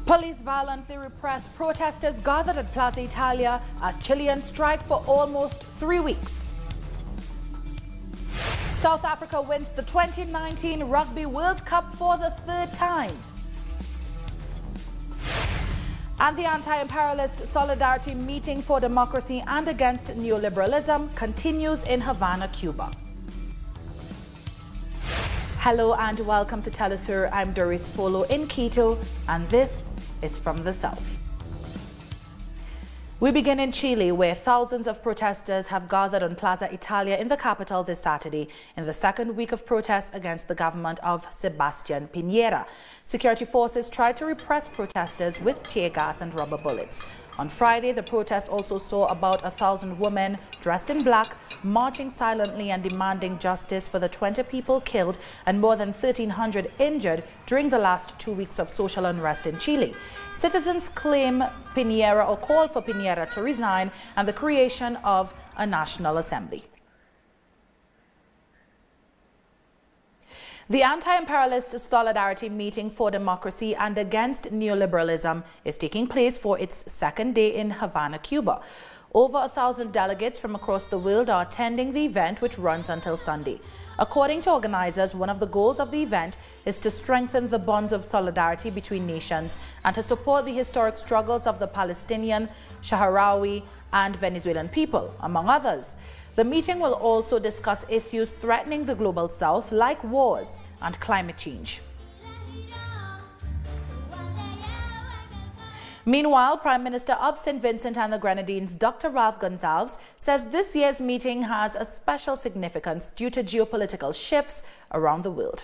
Police violently repressed protesters gathered at Plaza Italia as Chileans strike for almost 3 weeks. South Africa wins the 2019 Rugby World Cup for the 3rd time. And the anti-imperialist Solidarity Meeting for Democracy and Against Neoliberalism continues in Havana, Cuba. Hello and welcome to Telesur. I'm Doris Polo in Quito, and this is From the South. We begin in Chile, where thousands of protesters have gathered on Plaza Italia in the capital this Saturday in the second week of protests against the government of Sebastián Piñera. Security forces tried to repress protesters with tear gas and rubber bullets. On Friday, the protests also saw about 1,000 women dressed in black marching silently and demanding justice for the 20 people killed and more than 1,300 injured during the last 2 weeks of social unrest in Chile. Citizens claim Piñera or call for Piñera to resign and the creation of a national assembly. The anti-imperialist Solidarity Meeting for Democracy and Against Neoliberalism is taking place for its second day in Havana, Cuba. Over 1,000 delegates from across the world are attending the event, which runs until Sunday. According to organizers, one of the goals of the event is to strengthen the bonds of solidarity between nations and to support the historic struggles of the Palestinian, Sahrawi, and Venezuelan people, among others. The meeting will also discuss issues threatening the global south, like wars and climate change. Meanwhile, Prime Minister of St. Vincent and the Grenadines, Dr. Ralph Gonsalves, says this year's meeting has a special significance due to geopolitical shifts around the world.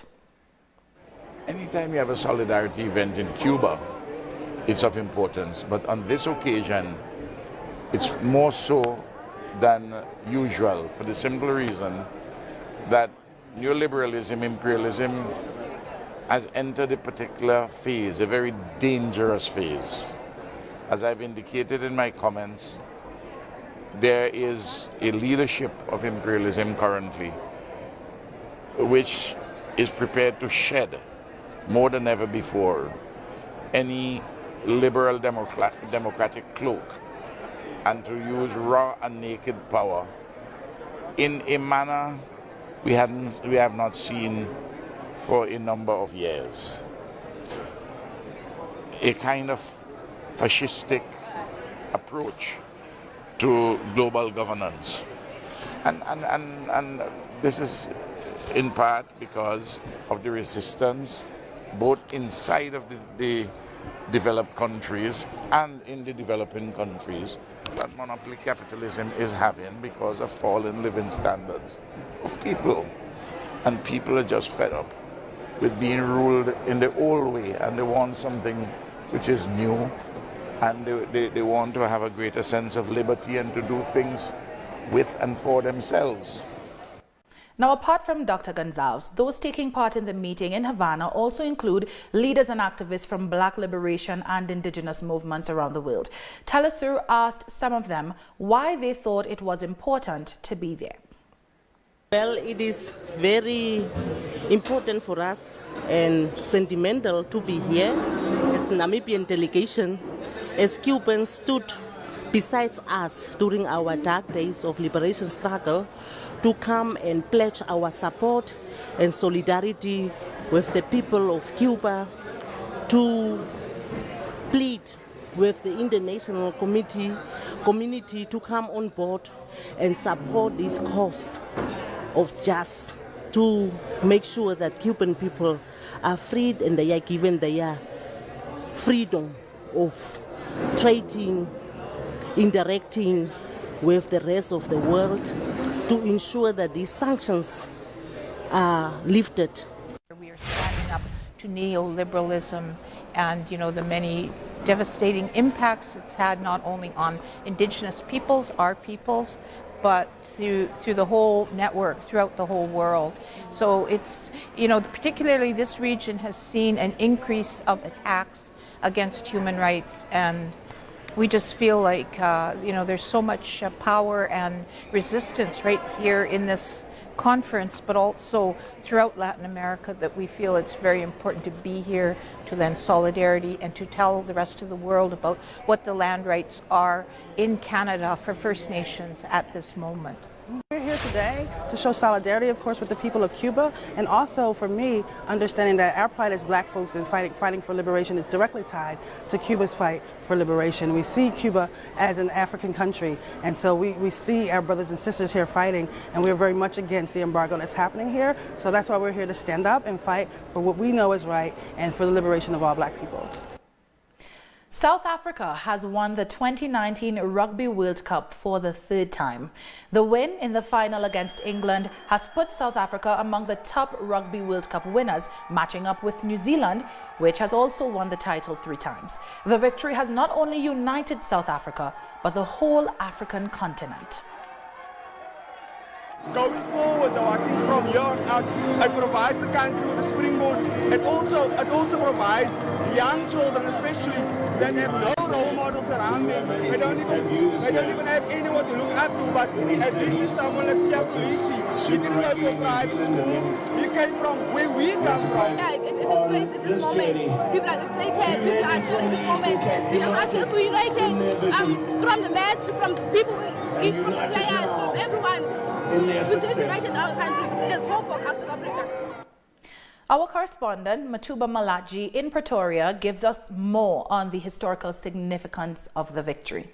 Anytime you have a solidarity event in Cuba, it's of importance. But on this occasion, it's more so than usual for the simple reason that neoliberalism, imperialism has entered a particular phase, a very dangerous phase. As I've indicated in my comments, there is a leadership of imperialism currently which is prepared to shed more than ever before any liberal democratic cloak and to use raw and naked power in a manner we have not seen for a number of years. A kind of fascistic approach to global governance. And this is in part because of the resistance both inside of the developed countries and in the developing countries that monopoly capitalism is having because of fallen living standards of people. And people are just fed up with being ruled in the old way, and they want something which is new, and they want to have a greater sense of liberty and to do things with and for themselves. Now, apart from Dr. Gonsalves, those taking part in the meeting in Havana also include leaders and activists from Black liberation and indigenous movements around the world. Telesur asked some of them why they thought it was important to be there. Well, it is very important for us and sentimental to be here as Namibian delegation, as Cubans stood beside us during our dark days of liberation struggle, to come and pledge our support and solidarity with the people of Cuba, to plead with the international community to come on board and support this cause of justice, to make sure that Cuban people are freed and they are given their freedom of trading, interacting with the rest of the world, to ensure that these sanctions are lifted. We are standing up to neoliberalism and, the many devastating impacts it's had not only on indigenous peoples, our peoples, but through the whole network, throughout the whole world. So it's, particularly this region has seen an increase of attacks against human rights, and we just feel like, there's so much power and resistance right here in this conference, but also throughout Latin America, that we feel it's very important to be here, to lend solidarity, and to tell the rest of the world about what the land rights are in Canada for First Nations at this moment. We're here today to show solidarity, of course, with the people of Cuba, and also for me, understanding that our plight as black folks in fighting for liberation is directly tied to Cuba's fight for liberation. We see Cuba as an African country, and so we see our brothers and sisters here fighting, and we're very much against the embargo that's happening here. So that's why we're here to stand up and fight for what we know is right and for the liberation of all black people. South Africa has won the 2019 Rugby World Cup for the third time. The win in the final against England has put South Africa among the top Rugby World Cup winners, matching up with New Zealand, which has also won the title 3 times. The victory has not only united South Africa, but the whole African continent. Going forward, though, I think from here out, it provides the country with a springboard. It also provides young children, especially, that have no role models around them. They don't even have anyone to look up to. But at least there's someone like Siya Kolisi. He didn't go to a private school. He came from where we come from. Yeah, at this place, at this moment, people are excited. People are sharing this moment. We are just united from the match, from people, from the players, from everyone. We just united our country. There's hope for South Africa. Our correspondent, Matuba Malachi in Pretoria, gives us more on the historical significance of the victory.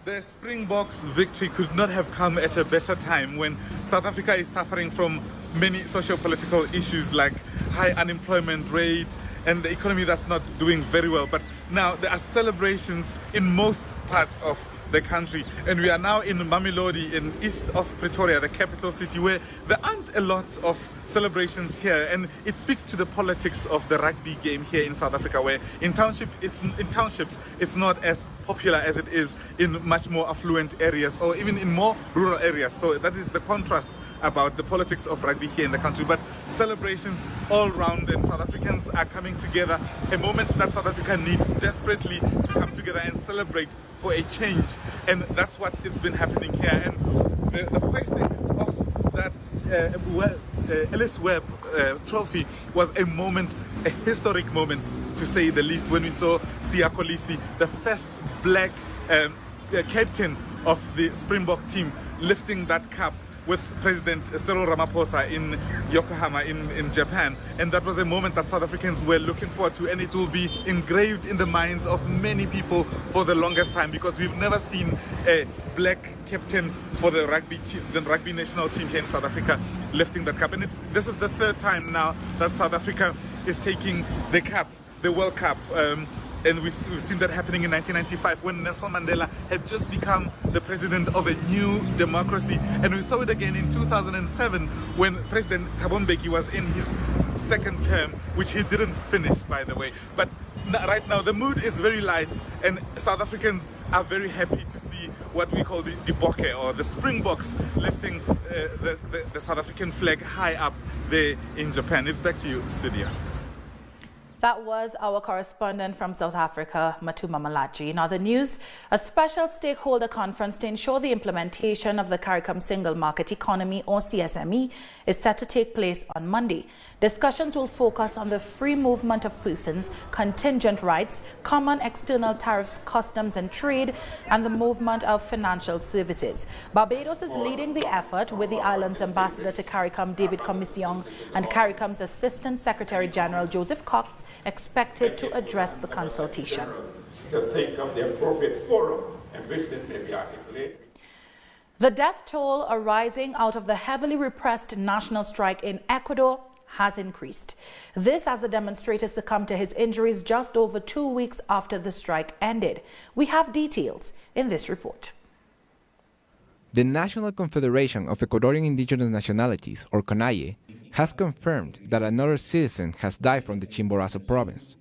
The Springboks victory could not have come at a better time when South Africa is suffering from many socio-political issues like high unemployment rate and the economy that's not doing very well. But now there are celebrations in most parts of the country, and we are now in Mamelodi, in east of Pretoria, the capital city, where there aren't a lot of celebrations here, and it speaks to the politics of the rugby game here in South Africa, where in townships it's not as popular as it is in much more affluent areas or even in more rural areas. So that is the contrast about the politics of rugby here in the country. But celebrations all round, and South Africans are coming together, a moment that South Africa needs desperately to come together and celebrate for a change. And that's what it's been happening here. And the hoisting of that Ellis Webb trophy was a moment, a historic moment to say the least, when we saw Siya Kolisi, the first black captain of the Springbok team, lifting that cup with President Cyril Ramaphosa in Yokohama in Japan. And that was a moment that South Africans were looking forward to, and it will be engraved in the minds of many people for the longest time, because we've never seen a black captain for the rugby team, the rugby national team here in South Africa, lifting that cup. And this is the third time now that South Africa is taking the cup, the World Cup. And we've seen that happening in 1995 when Nelson Mandela had just become the president of a new democracy. And we saw it again in 2007 when President Thabo Mbeki was in his second term, which he didn't finish, by the way. But right now the mood is very light, and South Africans are very happy to see what we call the Diboke, or the Springboks, lifting the South African flag high up there in Japan. It's back to you, Studio. That was our correspondent from South Africa, Matuba Malachi. In other news, a special stakeholder conference to ensure the implementation of the CARICOM Single Market Economy, or CSME, is set to take place on Monday. Discussions will focus on the free movement of persons, contingent rights, common external tariffs, customs and trade, and the movement of financial services. Barbados is leading the effort with the island's ambassador to CARICOM, David Commission, and CARICOM's Assistant Secretary General, Joseph Cox, expected to address the consultation. To think of the appropriate forum in which this may be articulated. The death toll arising out of the heavily repressed national strike in Ecuador has increased. This as the demonstrator succumbed to his injuries just over 2 weeks after the strike ended. We have details in this report. The National Confederation of Ecuadorian Indigenous Nationalities, or CONAIE, has confirmed that another citizen has died from the Chimborazo province.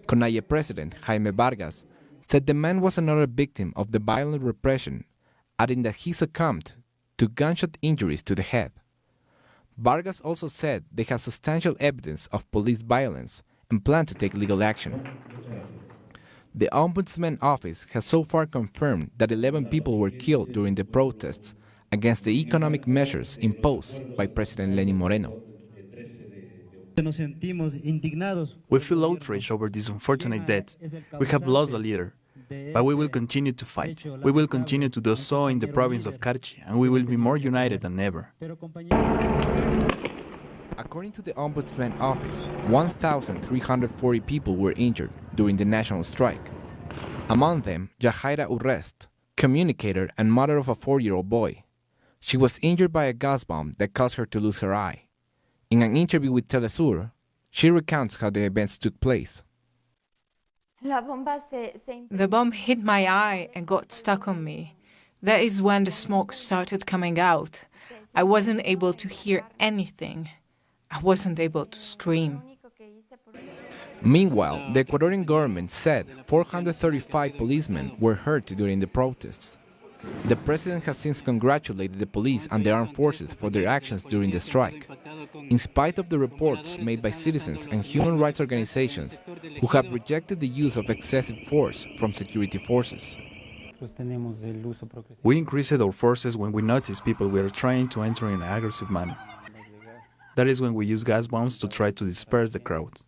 CONAIE President Jaime Vargas said the man was another victim of the violent repression, adding that he succumbed to gunshot injuries to the head. Vargas also said they have substantial evidence of police violence and plan to take legal action. The Ombudsman Office has so far confirmed that 11 people were killed during the protests against the economic measures imposed by President Lenín Moreno. We feel outraged over this unfortunate death. We have lost a leader, but we will continue to fight. We will continue to do so in the province of Carchi, and we will be more united than ever. According to the Ombudsman Office, 1,340 people were injured during the national strike. Among them, Yajaira Urrest, communicator and mother of a 4-year-old boy. She was injured by a gas bomb that caused her to lose her eye. In an interview with Telesur, she recounts how the events took place. The bomb hit my eye and got stuck on me. That is when the smoke started coming out. I wasn't able to hear anything. I wasn't able to scream. Meanwhile, the Ecuadorian government said 435 policemen were hurt during the protests. The president has since congratulated the police and the armed forces for their actions during the strike, in spite of the reports made by citizens and human rights organizations who have rejected the use of excessive force from security forces. We increased our forces when we noticed people were trying to enter in an aggressive manner. That is when we use gas bombs to try to disperse the crowds.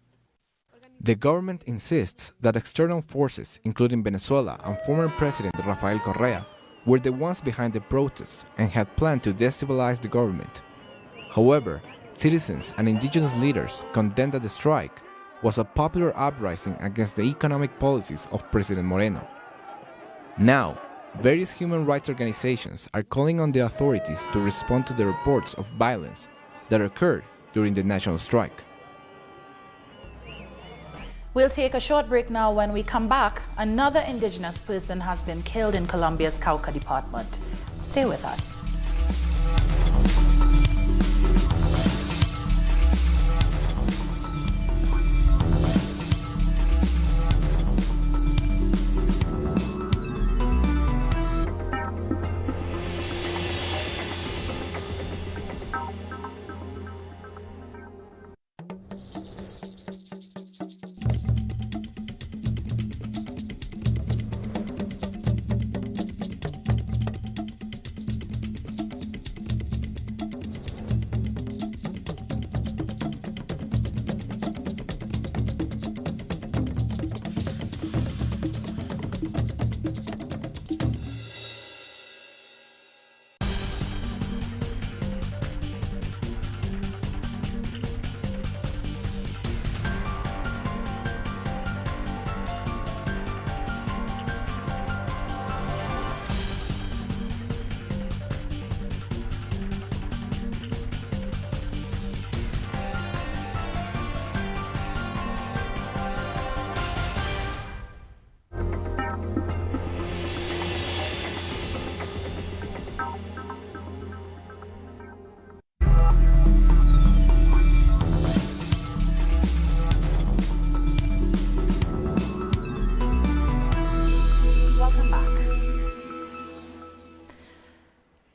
The government insists that external forces, including Venezuela and former President Rafael Correa, were the ones behind the protests and had planned to destabilize the government. However, citizens and indigenous leaders condemned that the strike was a popular uprising against the economic policies of President Moreno. Now, various human rights organizations are calling on the authorities to respond to the reports of violence that occurred during the national strike. We'll take a short break now. When we come back, another indigenous person has been killed in Colombia's Cauca department. Stay with us.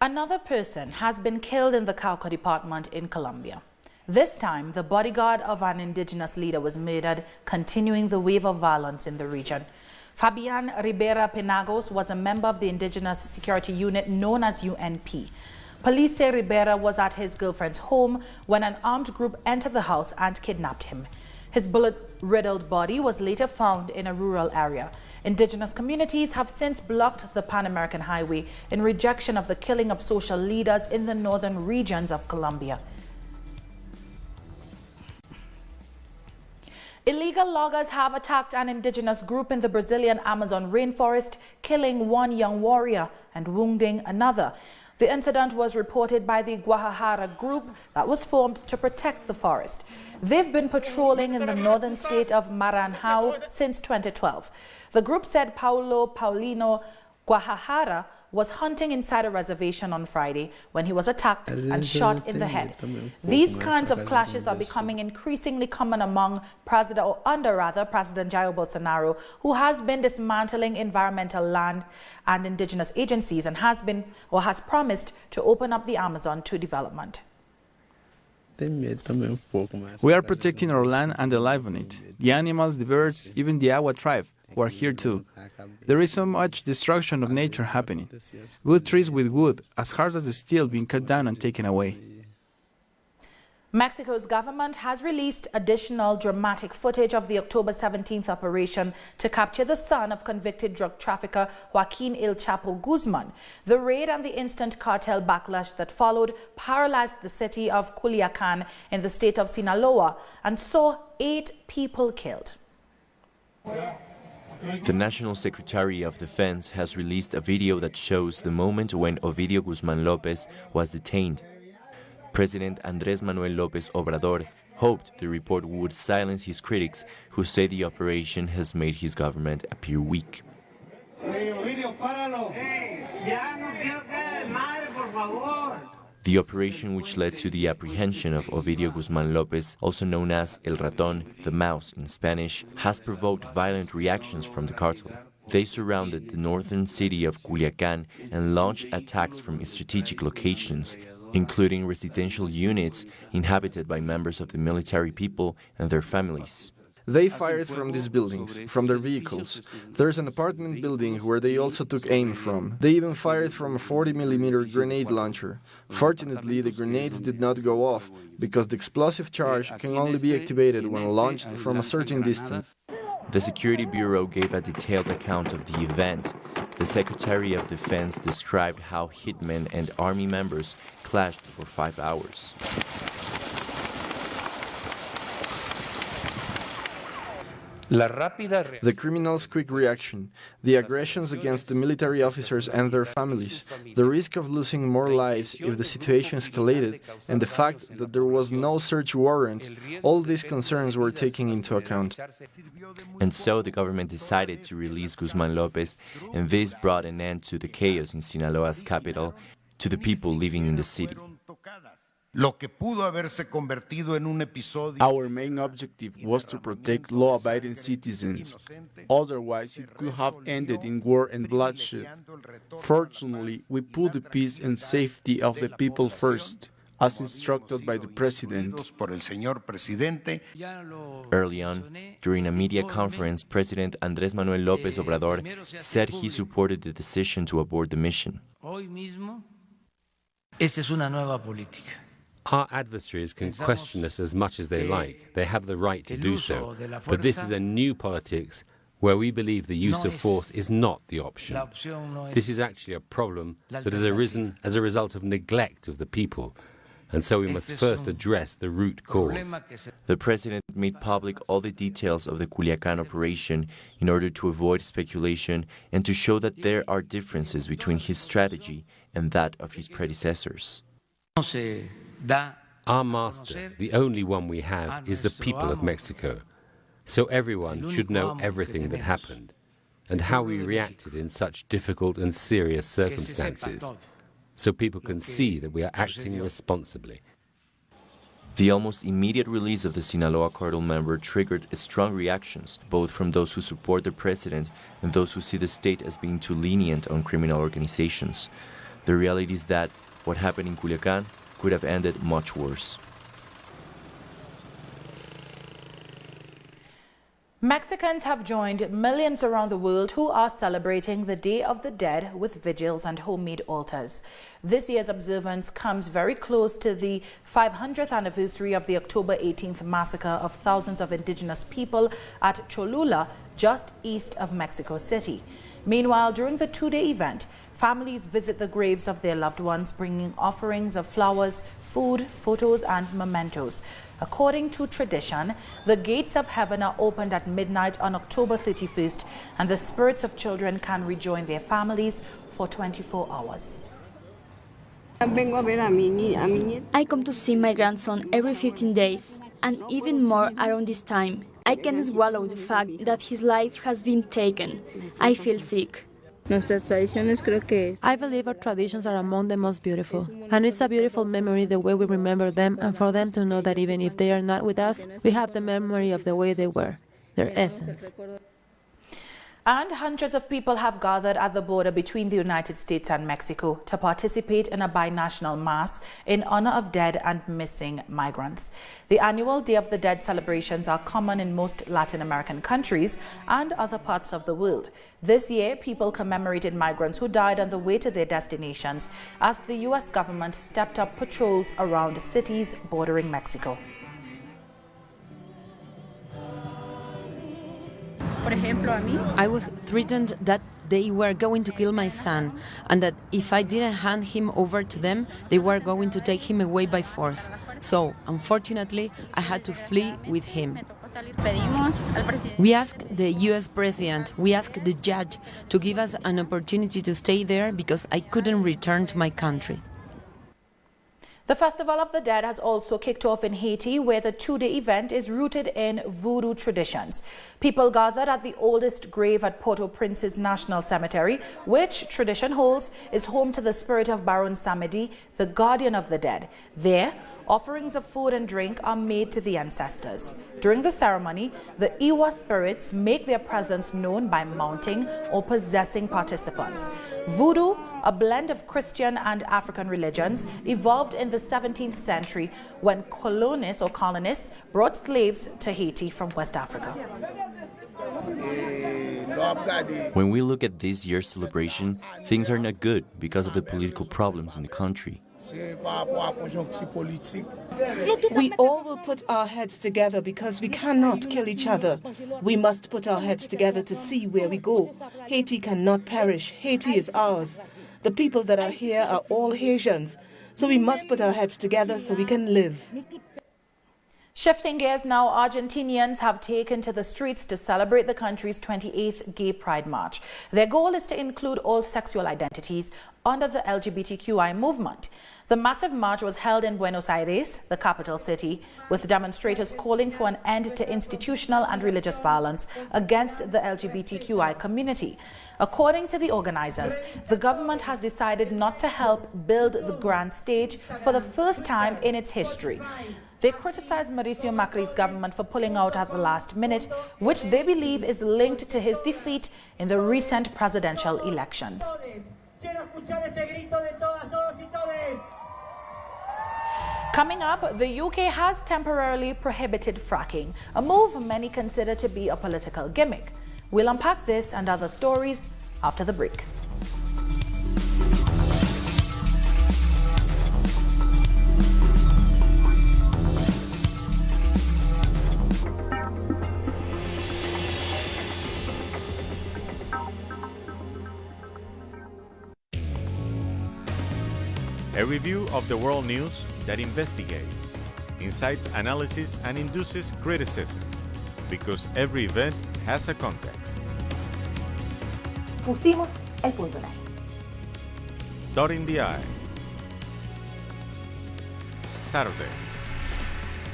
Another person has been killed in the Cauca department in Colombia. This time, the bodyguard of an indigenous leader was murdered, continuing the wave of violence in the region. Fabian Ribera Penagos was a member of the indigenous security unit known as UNP. Police say Ribera was at his girlfriend's home when an armed group entered the house and kidnapped him. His bullet-riddled body was later found in a rural area. Indigenous communities have since blocked the Pan-American Highway in rejection of the killing of social leaders in the northern regions of Colombia. Illegal loggers have attacked an indigenous group in the Brazilian Amazon rainforest, killing one young warrior and wounding another. The incident was reported by the Guajajara group that was formed to protect the forest. They've been patrolling in the northern state of Maranhão since 2012. The group said Paulo Paulino Guajajara was hunting inside a reservation on Friday when he was attacked and shot in the head. These kinds of clashes are becoming increasingly common among President Jair Bolsonaro, who has been dismantling environmental land and indigenous agencies and has promised to open up the Amazon to development. We are protecting our land and the life on it. The animals, the birds, even the Agua tribe. who are here too. There is so much destruction of nature happening. Wood trees with wood, as hard as the steel, being cut down and taken away. Mexico's government has released additional dramatic footage of the October 17th operation to capture the son of convicted drug trafficker Joaquin El Chapo Guzman. The raid and the instant cartel backlash that followed paralyzed the city of Culiacan in the state of Sinaloa and saw 8 people killed. The National Secretary of Defense has released a video that shows the moment when Ovidio Guzman Lopez was detained. President Andrés Manuel López Obrador hoped the report would silence his critics who say the operation has made his government appear weak. The operation, which led to the apprehension of Ovidio Guzman Lopez, also known as El Ratón, the mouse in Spanish, has provoked violent reactions from the cartel. They surrounded the northern city of Culiacán and launched attacks from strategic locations, including residential units inhabited by members of the military people and their families. They fired from these buildings, from their vehicles. There's an apartment building where they also took aim from. They even fired from a 40mm grenade launcher. Fortunately, the grenades did not go off, because the explosive charge can only be activated when launched from a certain distance. The Security Bureau gave a detailed account of the event. The Secretary of Defense described how hitmen and army members clashed for 5 hours. The criminals' quick reaction, the aggressions against the military officers and their families, the risk of losing more lives if the situation escalated, and the fact that there was no search warrant, all these concerns were taken into account. And so the government decided to release Guzman Lopez, and this brought an end to the chaos in Sinaloa's capital, to the people living in the city. Our main objective was to protect law-abiding citizens. Otherwise, it could have ended in war and bloodshed. Fortunately, we put the peace and safety of the people first, as instructed by the President. Early on, during a media conference, President Andrés Manuel López Obrador said he supported the decision to abort the mission. Our adversaries can question us as much as they like. They have the right to do so. But this is a new politics where we believe the use of force is not the option. This is actually a problem that has arisen as a result of neglect of the people. And so we must first address the root cause. The president made public all the details of the Culiacán operation in order to avoid speculation and to show that there are differences between his strategy and that of his predecessors. Our master, the only one we have, is the people of Mexico. So everyone should know everything that happened and how we reacted in such difficult and serious circumstances, so people can see that we are acting responsibly. The almost immediate release of the Sinaloa cartel member triggered strong reactions, both from those who support the president and those who see the state as being too lenient on criminal organizations. The reality is that what happened in Culiacán could have ended much worse. Mexicans have joined millions around the world who are celebrating the Day of the Dead with vigils and homemade altars. This year's observance comes very close to the 500th anniversary of the October 18th massacre of thousands of indigenous people at Cholula, just east of Mexico City. Meanwhile, during the two-day event, families visit the graves of their loved ones, bringing offerings of flowers, food, photos, and mementos. According to tradition, the gates of heaven are opened at midnight on October 31st, and the spirits of children can rejoin their families for 24 hours. I come to see my grandson every 15 days, and even more around this time. I can't swallow the fact that his life has been taken. I feel sick. I believe our traditions are among the most beautiful, and it's a beautiful memory the way we remember them, and for them to know that even if they are not with us, we have the memory of the way they were, their essence. And hundreds of people have gathered at the border between the United States and Mexico to participate in a binational mass in honor of dead and missing migrants. The annual Day of the Dead celebrations are common in most Latin American countries and other parts of the world. This year, people commemorated migrants who died on the way to their destinations as the U.S. government stepped up patrols around cities bordering Mexico. I was threatened that they were going to kill my son and that if I didn't hand him over to them, they were going to take him away by force. So, unfortunately, I had to flee with him. We asked the US president, we asked the judge to give us an opportunity to stay there because I couldn't return to my country. The Festival of the Dead has also kicked off in Haiti, where the two-day event is rooted in voodoo traditions. People gathered at the oldest grave at Port-au-Prince's National Cemetery, which, tradition holds, is home to the spirit of Baron Samedi, the guardian of the dead. There, offerings of food and drink are made to the ancestors. During the ceremony, the Iwa spirits make their presence known by mounting or possessing participants. Voodoo, a blend of Christian and African religions, evolved in the 17th century when colonists brought slaves to Haiti from West Africa. When we look at this year's celebration, things are not good because of the political problems in the country. We all will put our heads together because we cannot kill each other. We must put our heads together to see where we go. Haiti cannot perish. Haiti is ours. The people that are here are all Haitians. So we must put our heads together so we can live. Shifting gears now, Argentinians have taken to the streets to celebrate the country's 28th Gay Pride March. Their goal is to include all sexual identities under the LGBTQI movement. The massive march was held in Buenos Aires, the capital city, with demonstrators calling for an end to institutional and religious violence against the LGBTQI community. According to the organizers, the government has decided not to help build the grand stage for the first time in its history. They criticized Mauricio Macri's government for pulling out at the last minute, which they believe is linked to his defeat in the recent presidential elections. Coming up, the UK has temporarily prohibited fracking, a move many consider to be a political gimmick. We'll unpack this and other stories after the break. A review of the world news that investigates, incites analysis and induces criticism, because every event has a context. Pusimos el punto en la I. Dotting the I. Saturdays,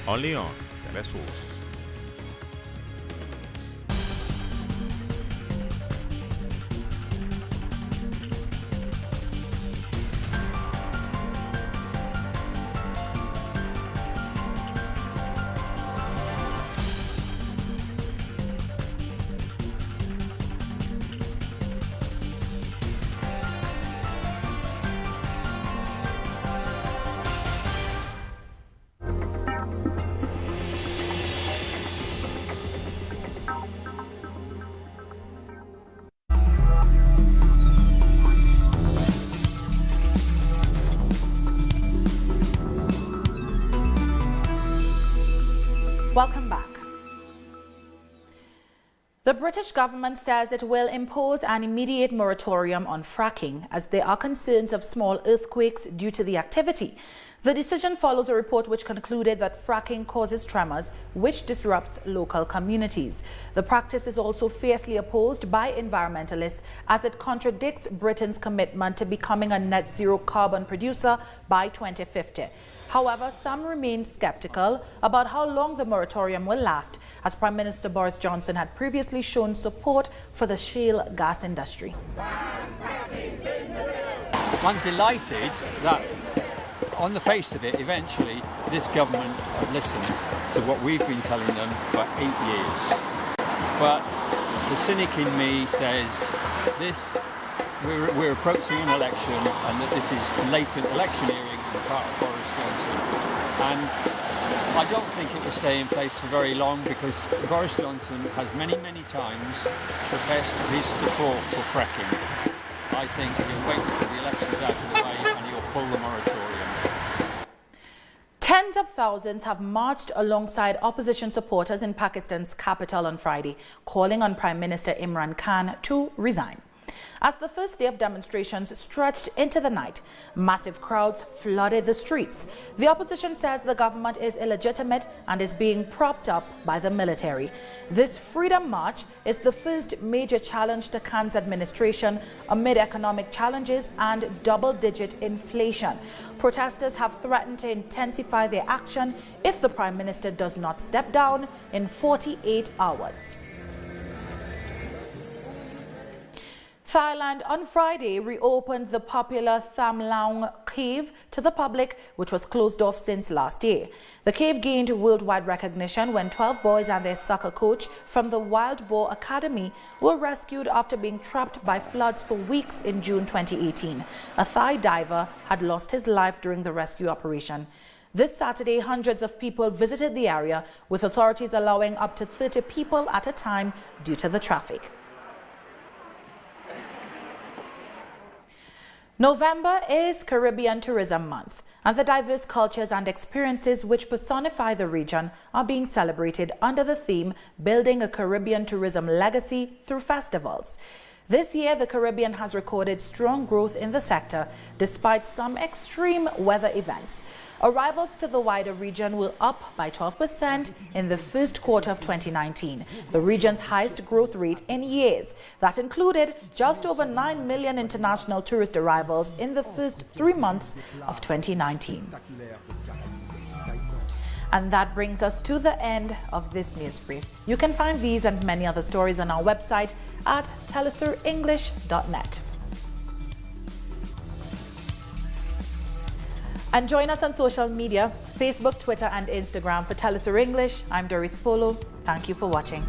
only on Telesur. Welcome back. The British government says it will impose an immediate moratorium on fracking as there are concerns of small earthquakes due to the activity. The decision follows a report which concluded that fracking causes tremors, which disrupts local communities. The practice is also fiercely opposed by environmentalists as it contradicts Britain's commitment to becoming a net zero carbon producer by 2050. However, some remain skeptical about how long the moratorium will last, as Prime Minister Boris Johnson had previously shown support for the shale gas industry. I'm delighted that, on the face of it, eventually this government have listened to what we've been telling them for 8 years. But the cynic in me says we're approaching an election and that this is blatant electioneering on the part of Boris Johnson. And I don't think it will stay in place for very long, because Boris Johnson has many times professed his support for fracking. I think he'll wait until the election's out of the way and he'll pull the moratorium. Tens of thousands have marched alongside opposition supporters in Pakistan's capital on Friday, calling on Prime Minister Imran Khan to resign. As the first day of demonstrations stretched into the night, massive crowds flooded the streets. The opposition says the government is illegitimate and is being propped up by the military. This Freedom March is the first major challenge to Khan's administration amid economic challenges and double-digit inflation. Protesters have threatened to intensify their action if the Prime Minister does not step down in 48 hours. Thailand on Friday reopened the popular Tham Luang cave to the public, which was closed off since last year. The cave gained worldwide recognition when 12 boys and their soccer coach from the Wild Boar Academy were rescued after being trapped by floods for weeks in June 2018. A Thai diver had lost his life during the rescue operation. This Saturday, hundreds of people visited the area, with authorities allowing up to 30 people at a time due to the traffic. November is Caribbean Tourism Month, and the diverse cultures and experiences which personify the region are being celebrated under the theme Building a Caribbean Tourism Legacy through Festivals. This year, the Caribbean has recorded strong growth in the sector despite some extreme weather events. Arrivals to the wider region were up by 12% in the first quarter of 2019, the region's highest growth rate in years. That included just over 9 million international tourist arrivals in the first 3 months of 2019. And that brings us to the end of this news brief. You can find these and many other stories on our website at telesurenglish.net. And join us on social media, Facebook, Twitter and Instagram for Telesur English. I'm Doris Polo. Thank you for watching.